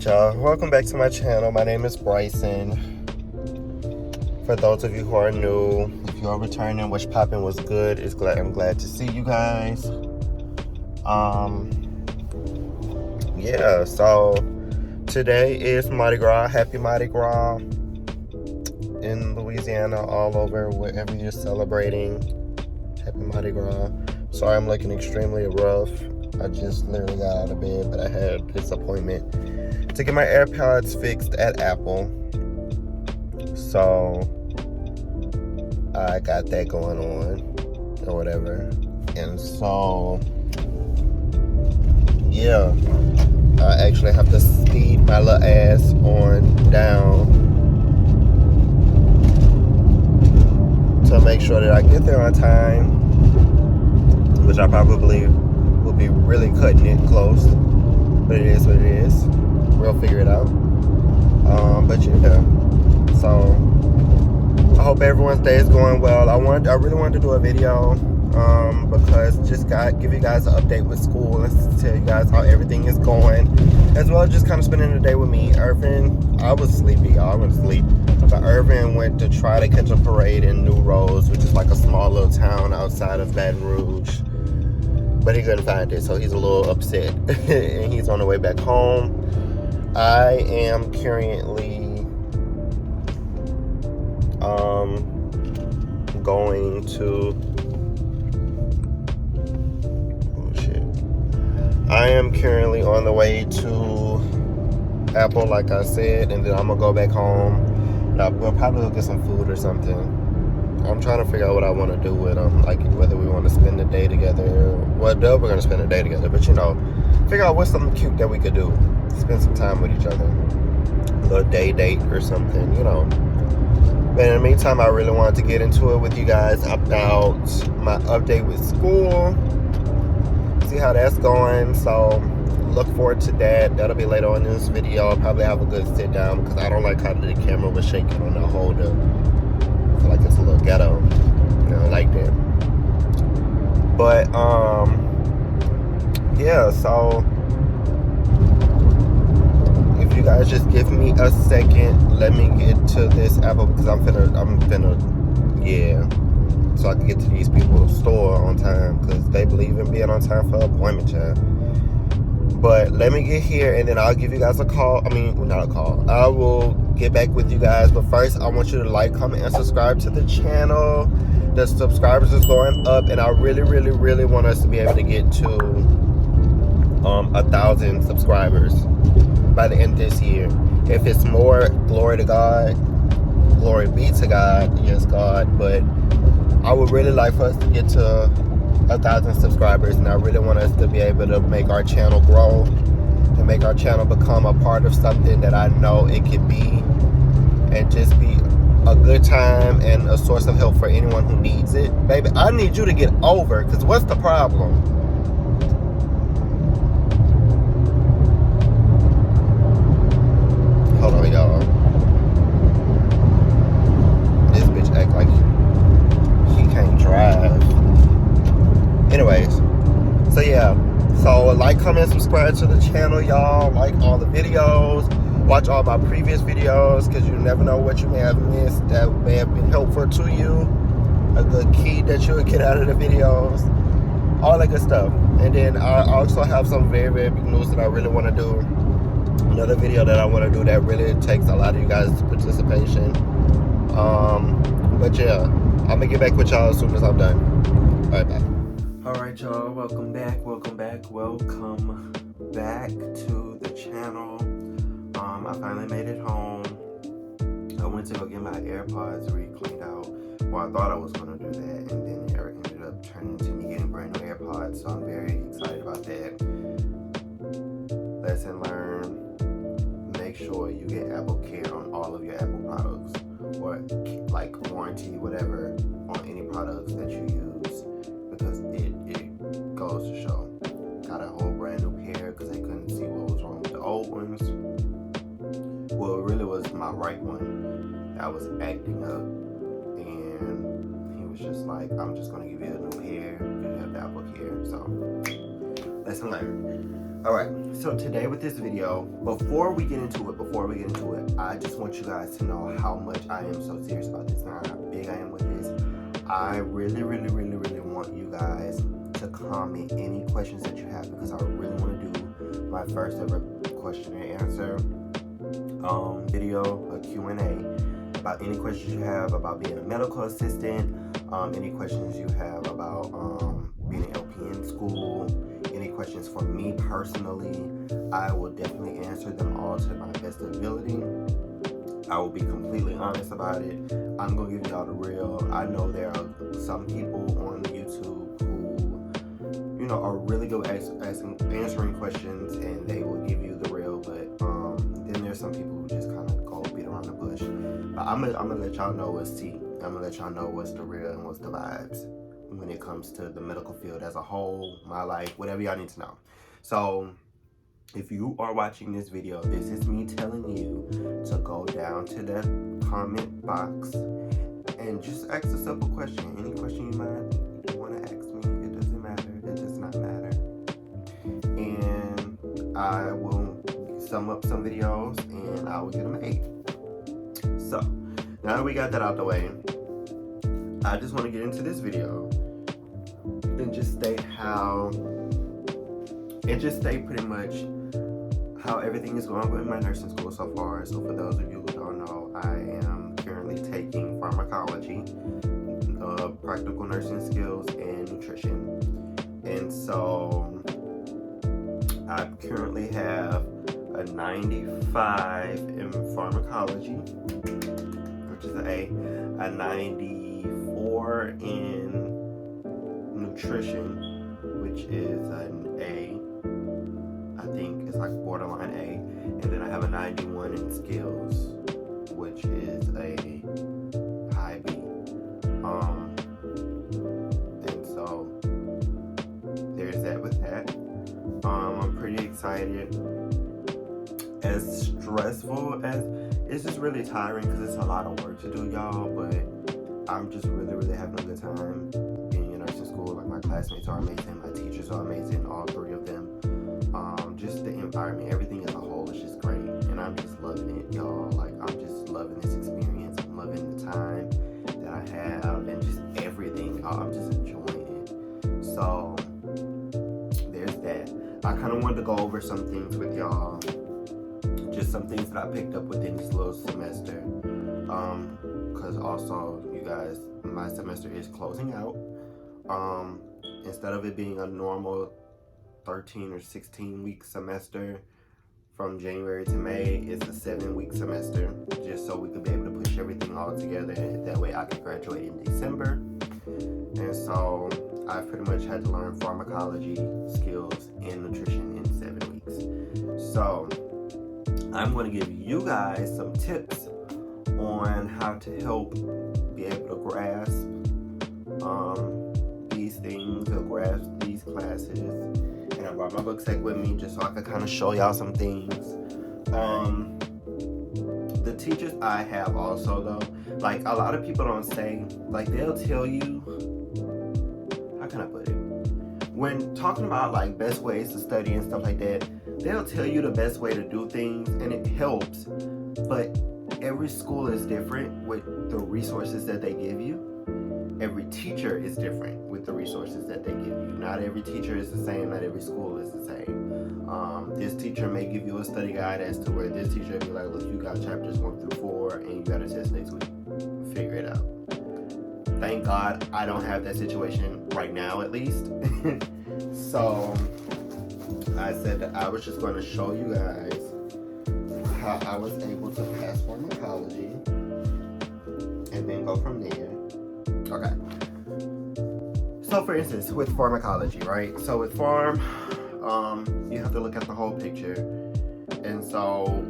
Alright y'all, welcome back to my channel. My name is Bryson. For those of you who are new, if you are returning, which poppin' was good, I'm glad to see you guys. Yeah, so today is Mardi Gras. Happy Mardi Gras in Louisiana, all over, wherever you're celebrating. Happy Mardi Gras. Sorry I'm looking extremely rough. I just literally got out of bed, but I had this appointment to get my AirPods fixed at Apple. So I got that going on or whatever. And so yeah, I actually have to speed my little ass on down to make sure that I get there on time, which I probably will be really cutting it close, but it is what it is. We'll figure it out. But yeah, so I hope everyone's day is going well. I really wanted to do a video because just give you guys an update with school. Let's tell you guys how everything is going, as well as just kind of spending the day with me. Irvin, I was sleepy, y'all. I went to sleep. But Irvin went to try to catch a parade in New Rose, which is like a small little town outside of Baton Rouge. But he couldn't find it, so he's a little upset. And he's on the way back home. I am currently going to I am currently on the way to Apple, like I said, and then I'm gonna go back home. We'll probably go get some food or something. I'm trying to figure out what I want to do with them, like whether we want to spend the day together. Well, we're gonna spend the day together, but you know, figure out what's something cute that we could do. Spend some time with each other, a little day date or something, you know. But in the meantime, I really wanted to get into it with you guys about my update with school. See how that's going. So look forward to that. That'll be later on in this video. I'll probably have a good sit down because I don't like how the camera was shaking on the holder. I feel like it's a little ghetto, you know, like that. But yeah, so if you guys just give me a second, let me get to this Apple because I'm finna yeah, so I can get to these people's store on time because they believe in being on time for appointment time. But let me get here and then I'll give you guys a call. I mean, not a call. I will get back with you guys. But first, I want you to like, comment, and subscribe to the channel. The subscribers is going up, and I really, really, really want us to be able to get to 1,000 subscribers by the end of this year. If it's more, glory to God. Glory be to God. Yes, God. But I would really like for us to get to 1,000 subscribers, and I really want us to be able to make our channel grow and make our channel become a part of something that I know it could be, and just be a good time and a source of help for anyone who needs it. Baby, I need you to get over, because what's the problem? Hold on, y'all. This bitch act like he can't drive. Anyways, so yeah, so like, comment, subscribe to the channel, y'all. Like all the videos, watch all my previous videos, because you never know what you may have missed that may have been helpful to you, a good key that you would get out of the videos, all that good stuff. And then I also have some very, very big news that I really want to do. Another video that I want to do that really takes a lot of you guys' participation. But yeah, I'm gonna get back with y'all as soon as I'm done. All right, bye. Alright y'all, welcome back to the channel. I finally made it home. I went to go get my AirPods re-cleaned out. Well, I thought I was going to do that, and then Eric ended up turning to me getting brand new AirPods, so I'm very excited about that. Lesson learned. Make sure you get Apple Care on all of your Apple products, or like warranty, whatever, on any products that you use, because it goes to show. Got a whole brand new pair because they couldn't see what was wrong with the old ones. Well, it really was my right one that was acting up, and he was just like, I'm just gonna give you a new pair. You have the Apple Care. So Lesson learned. All right, so today with this video, before we get into it, I just want you guys to know how much I am so serious about this and how big I am with this. I really want you guys to comment any questions that you have, because I really want to do my first ever question and answer video, a Q&A, about any questions you have about being a medical assistant, any questions you have about being an LP in school, any questions for me personally. I will definitely answer them all to my best ability. I will be completely honest about it. I'm gonna give y'all the real. I know there are some people on YouTube who, you know, are really good at answering questions, and they will give you the real. But then there's some people who just kind of go beat around the bush. But I'm gonna let y'all know what's tea. I'm gonna let y'all know what's the real and what's the vibes when it comes to the medical field as a whole, my life, whatever y'all need to know. So if you are watching this video, this is me telling you to go down to the comment box and just ask a simple question. Any question you might want to ask me, it doesn't matter. It does not matter. And I will sum up some videos and I will get them made. So now that we got that out the way, I just want to get into this video and just state pretty much how everything is going with my nursing school so far. So for those of you who don't know, I am currently taking pharmacology, practical nursing skills, and nutrition. And so I currently have a 95 in pharmacology, which is an A 94 in nutrition, which is an A. I think it's like borderline A. And then I have a 91 in skills, which is a high B. And so there's that with that. I'm pretty excited. As stressful as it's just really tiring because it's a lot of work to do, y'all, but I'm just really having a good time being in nursing school. Like, my classmates are amazing, my teachers are amazing, all three of them. Just the environment, everything as a whole is just great, and I'm just loving it, y'all. Like, I'm just loving this experience. I'm loving the time that I have and just everything. I'm just enjoying it. So there's that. I kind of wanted to go over some things with y'all, just some things that I picked up within this little semester, because also, you guys, my semester is closing out. Instead of it being a normal 13 or 16 week semester from January to May, it's a 7-week semester, just so we could be able to push everything all together. That way I could graduate in December. And so I pretty much had to learn pharmacology, skills, and nutrition in 7 weeks. So I'm going to give you guys some tips on how to help be able to grasp these things, or grasp these classes. And I brought my book sack with me just so I could kind of show y'all some things. The teachers I have also, though, like, a lot of people don't say, like, they'll tell you, how can I put it? When talking about, like, best ways to study and stuff like that, they'll tell you the best way to do things, and it helps, but every school is different with the resources that they give you. Every teacher is different with the resources that they give you. Not every teacher is the same, not every school is the same. This teacher may give you a study guide as to where this teacher will be like, look, you got chapters 1 through 4, and you got a test next week. Figure it out. Thank God I don't have that situation right now, at least. So I said that I was just going to show you guys how I was able to pass pharmacology and then go from there. Okay. So for instance, with pharmacology, right? So with pharm, you have to look at the whole picture. And so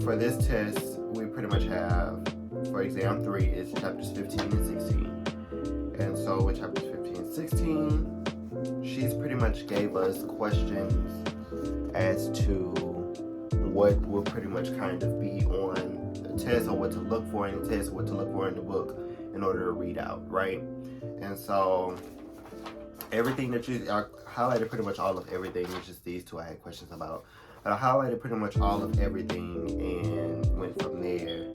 for this test, we pretty much have, for exam 3, is chapters 15 and 16. And so with chapters 15 and 16, she's pretty much gave us questions as to what will pretty much kind of be on the test, or what to look for in the test, what to look for in the book in order to read out, right? And so everything that I highlighted pretty much all of everything. It's just these two I had questions about. But I highlighted pretty much all of everything and went from there.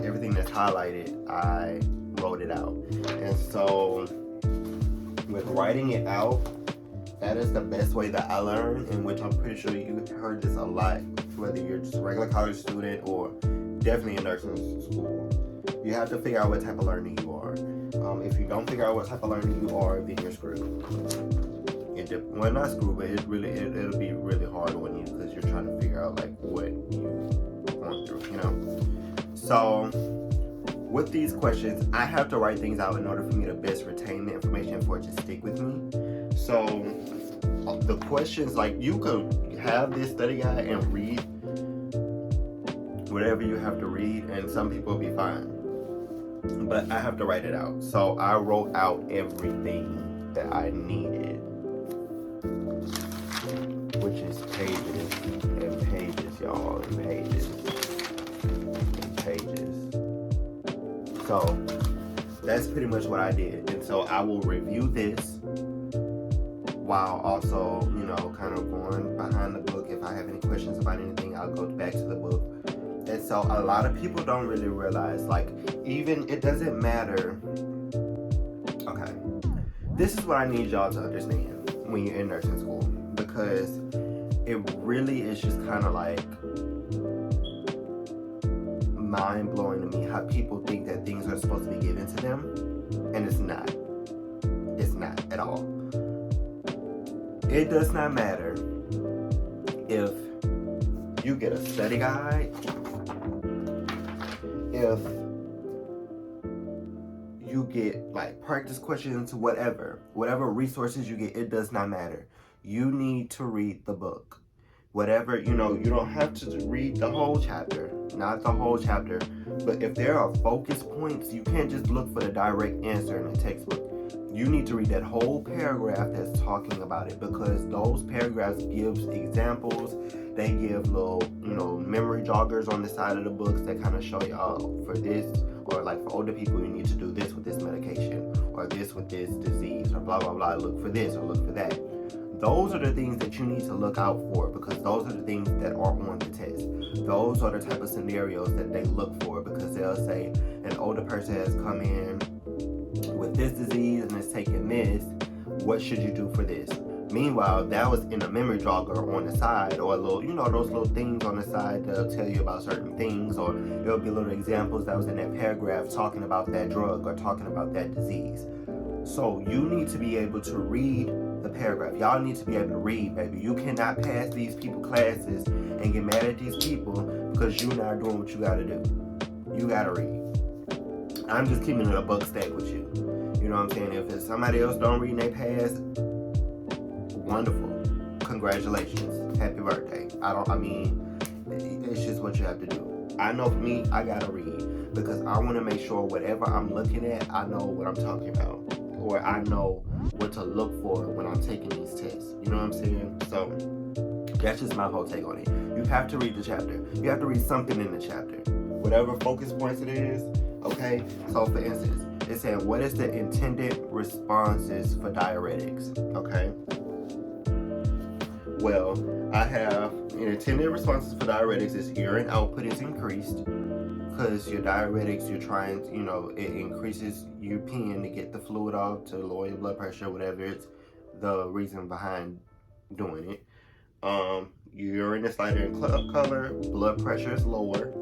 Everything that's highlighted, I wrote it out. And so with writing it out, that is the best way that I learn, in which I'm pretty sure you heard this a lot, whether you're just a regular college student or definitely in nursing school. You have to figure out what type of learner you are. If you don't figure out what type of learner you are, then you're screwed. Well, not screwed, but it'll be really hard on you because you're trying to figure out like what you're going through, you know? So with these questions, I have to write things out in order for me to best retain the information for it to stick with me. So the questions, like, you could have this study guide and read whatever you have to read, and some people will be fine. But I have to write it out. So I wrote out everything that I needed, which is pages and pages, y'all, and pages and pages. So that's pretty much what I did. And so I will review this while also, you know, kind of going behind the book. If I have any questions about anything, I'll go back to the book. And so a lot of people don't really realize, like, even it doesn't matter. Okay, this is what I need y'all to understand when you're in nursing school, because it really is just kind of like mind-blowing to me how people think that things are supposed to be given to them, and it's not. It's not at all. It does not matter if you get a study guide, if you get like practice questions, whatever resources you get, it does not matter. You need to read the book. Whatever, you know, you don't have to read the whole chapter, not the whole chapter, but if there are focus points, you can't just look for the direct answer in the textbook. You need to read that whole paragraph that's talking about it, because those paragraphs give examples. They give little, you know, memory joggers on the side of the books that kind of show you, oh, for this, or like for older people, you need to do this with this medication, or this with this disease, or blah, blah, blah. Look for this, or look for that. Those are the things that you need to look out for, because those are the things that are on the test. Those are the type of scenarios that they look for, because they'll say an older person has come in with this disease and is taking this. What should you do for this? Meanwhile, that was in a memory jogger on the side, or a little, you know, those little things on the side that'll tell you about certain things, or there'll be little examples that was in that paragraph talking about that drug or talking about that disease. So you need to be able to read the paragraph. Y'all need to be able to read, baby. You cannot pass these people classes and get mad at these people because you're not doing what you gotta do. You gotta read. I'm just keeping it a buck stack with you. You know what I'm saying? If it's somebody else don't read and they pass, wonderful. Congratulations. Happy birthday. It's just what you have to do. I know for me, I gotta read because I want to make sure whatever I'm looking at, I know what I'm talking about, or I know what to look for when I'm taking these tests. You know what I'm saying? So that's just my whole take on it. You have to read the chapter. You have to read something in the chapter, whatever focus points it is. Okay. So for instance, it's saying, what is the intended responses for diuretics? Okay. Well, I have intended responses for diuretics is urine output is increased, because your diuretics, you're trying, you know, it increases you peeing to get the fluid off, to lower your blood pressure, whatever it's the reason behind doing it. Urine is lighter in color, blood pressure is lower,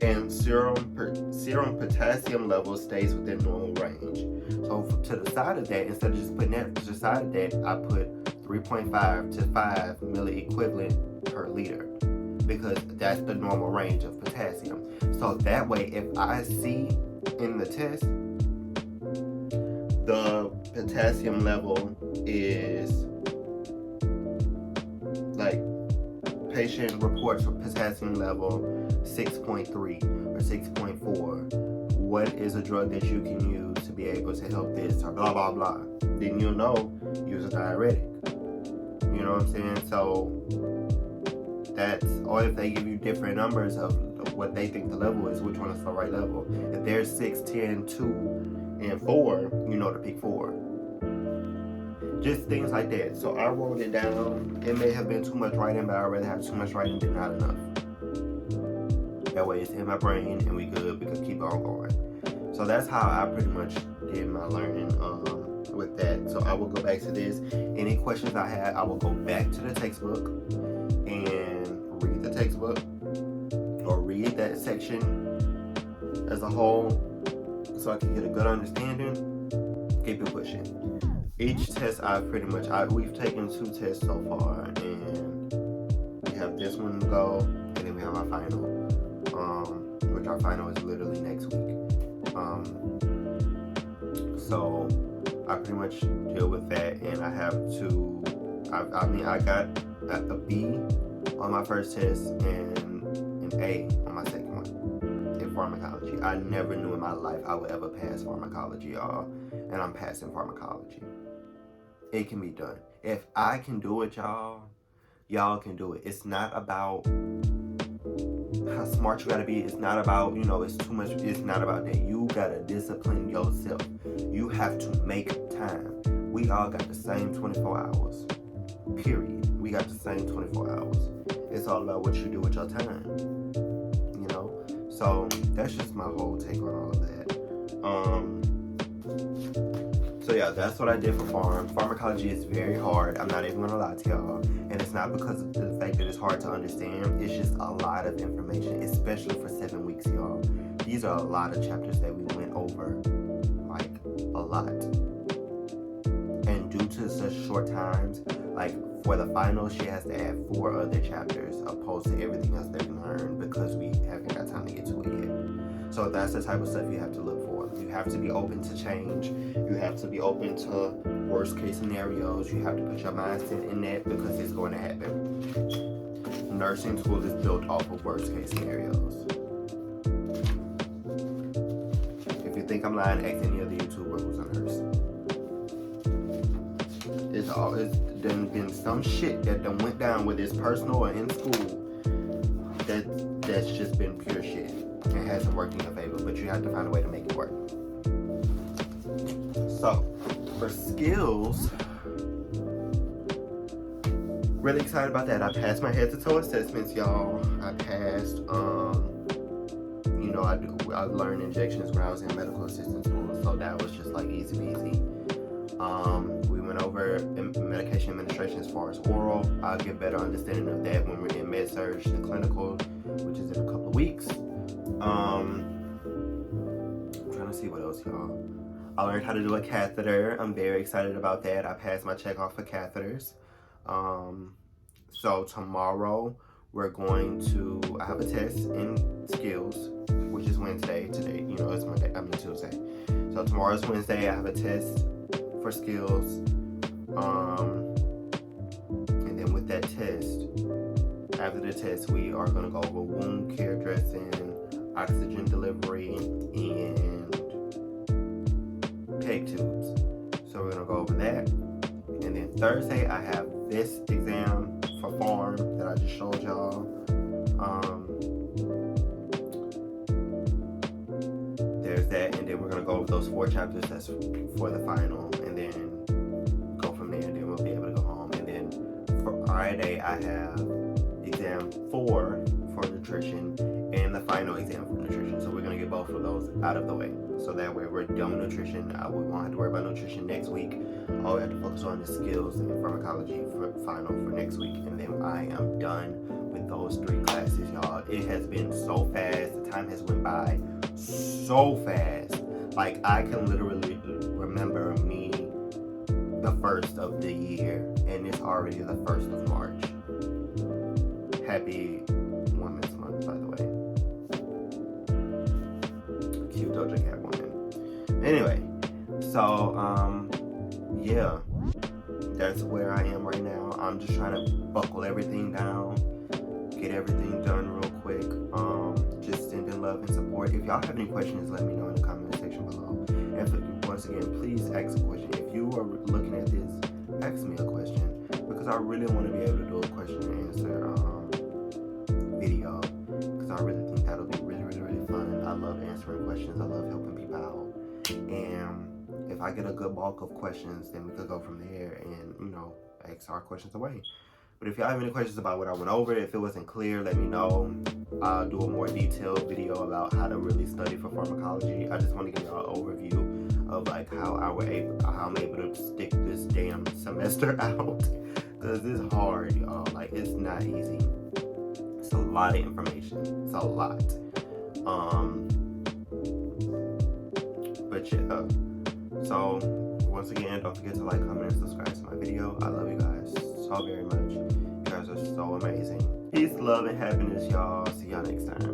and serum potassium level stays within normal range. So to the side of that, instead of just putting that to the side of that, I put 3.5 to 5 milliequivalent per liter, because that's the normal range of potassium. So that way, if I see in the test the potassium level is like, patient reports for potassium level 6.3 or 6.4, what is a drug that you can use to be able to help this, or blah blah blah, then you'll know use a diuretic. You know what I'm saying? So that's, or if they give you different numbers of what they think the level is, which one is the right level. If there's 6, 10, 2, and 4, you know to pick 4. just things like that. So I wrote it down. It may have been too much writing, but I'd rather have too much writing than not enough. That way it's in my brain and we good, we can keep on going. So that's how I pretty much did my learning with that. So I will go back to this. Any questions I had, I will go back to the textbook and read the textbook or read that section as a whole so I can get a good understanding. Keep it pushing. Each test we've taken 2 tests so far, and we have this one to go, and then we have our final, which our final is literally next week. So I pretty much deal with that, and I have to, I got a B on my first test and an A on my second one in pharmacology. I never knew in my life I would ever pass pharmacology, y'all, and I'm passing pharmacology. It can be done. If I can do it, y'all can do it. It's not about how smart you gotta be. It's not about, it's too much. It's not about that. You gotta discipline yourself. You have to make time. We all got the same 24 hours. Period. We got the same 24 hours. It's all about what you do with your time. So that's just my whole take on all of that. So yeah, that's what I did for pharmacology. Is very hard. I'm not even gonna lie to y'all. And it's not because of the fact that it's hard to understand. It's just a lot of information, especially for 7 weeks, y'all. These are a lot of chapters that we went over, like a lot. And due to such short times, like for the final, she has to add 4 other chapters opposed to everything else that we learned because we haven't got time to get to it yet. So that's the type of stuff you have to look for. You have to be open to change. You have to be open to worst case scenarios. You have to put your mindset in that because it's going to happen. Nursing school is built off of worst case scenarios. If you think I'm lying, ask any of the YouTubers who's a nurse. It's done been some shit that done went down, whether it's personal or in school, that's just been pure shit. It hasn't worked in your favor, but you have to find a way to make it work. So, for skills, really excited about that. I passed my head to toe assessments, y'all. I passed, I learned injections when I was in medical assistant school, so that was just like easy peasy. We went over medication administration as far as oral. I'll get better understanding of that when we're in med-surg, the clinical, which is in a couple of weeks. I'm trying to see what else, y'all. I learned how to do a catheter. I'm very excited about that. I passed my check off for catheters. So tomorrow we're going to, I have a test in skills, which is Wednesday. Today, it's Monday, Tuesday. So tomorrow's Wednesday. I have a test for skills. And then with that test, after the test, we are going to go over wound care dressing, oxygen delivery, and peg tubes. So we're going to go over that. And then Thursday, I have this exam for pharm that I just showed y'all. There's that, and then we're going to go over those 4 chapters that's for the final, and then go from there, and then we'll be able to go home. And then for Friday, I have exam 4 for nutrition and the final exam for nutrition. So we're going to get both of those out of the way. So that way we're done with nutrition. We won't have to worry about nutrition next week. All we have to focus on is skills and pharmacology for final for next week. And then I am done with those 3 classes, y'all. It has been so fast. The time has went by so fast. Like, I can literally remember me the first of the year, and it's already the 1st of March. Happy Women's Month, by the way. Cute Doja Cat woman. Anyway, so, yeah. That's where I am right now. I'm just trying to buckle everything down, get everything done real quick. Just sending love and support. If y'all have any questions, let me know in the comment section below. And once again, please ask a question. If you are looking at this, ask me a question, because I really want to be able to do a question and answer video, because I really think that'll be really, really, really fun. I love answering questions. I love helping people out. And if I get a good bulk of questions, then we could go from there and, you know, ask our questions away. But if y'all have any questions about what I went over, if it wasn't clear, let me know. I'll do a more detailed video about how to really study for pharmacology. I just want to give y'all an overview of like how I'm able to stick this damn semester out, because it's hard, y'all. Like, it's not easy. It's a lot of information. It's a lot. But yeah. So once again, don't forget to like, comment, and subscribe to my video. I love you guys so very much. You guys are so amazing. Peace, love, and happiness, y'all. See y'all next time.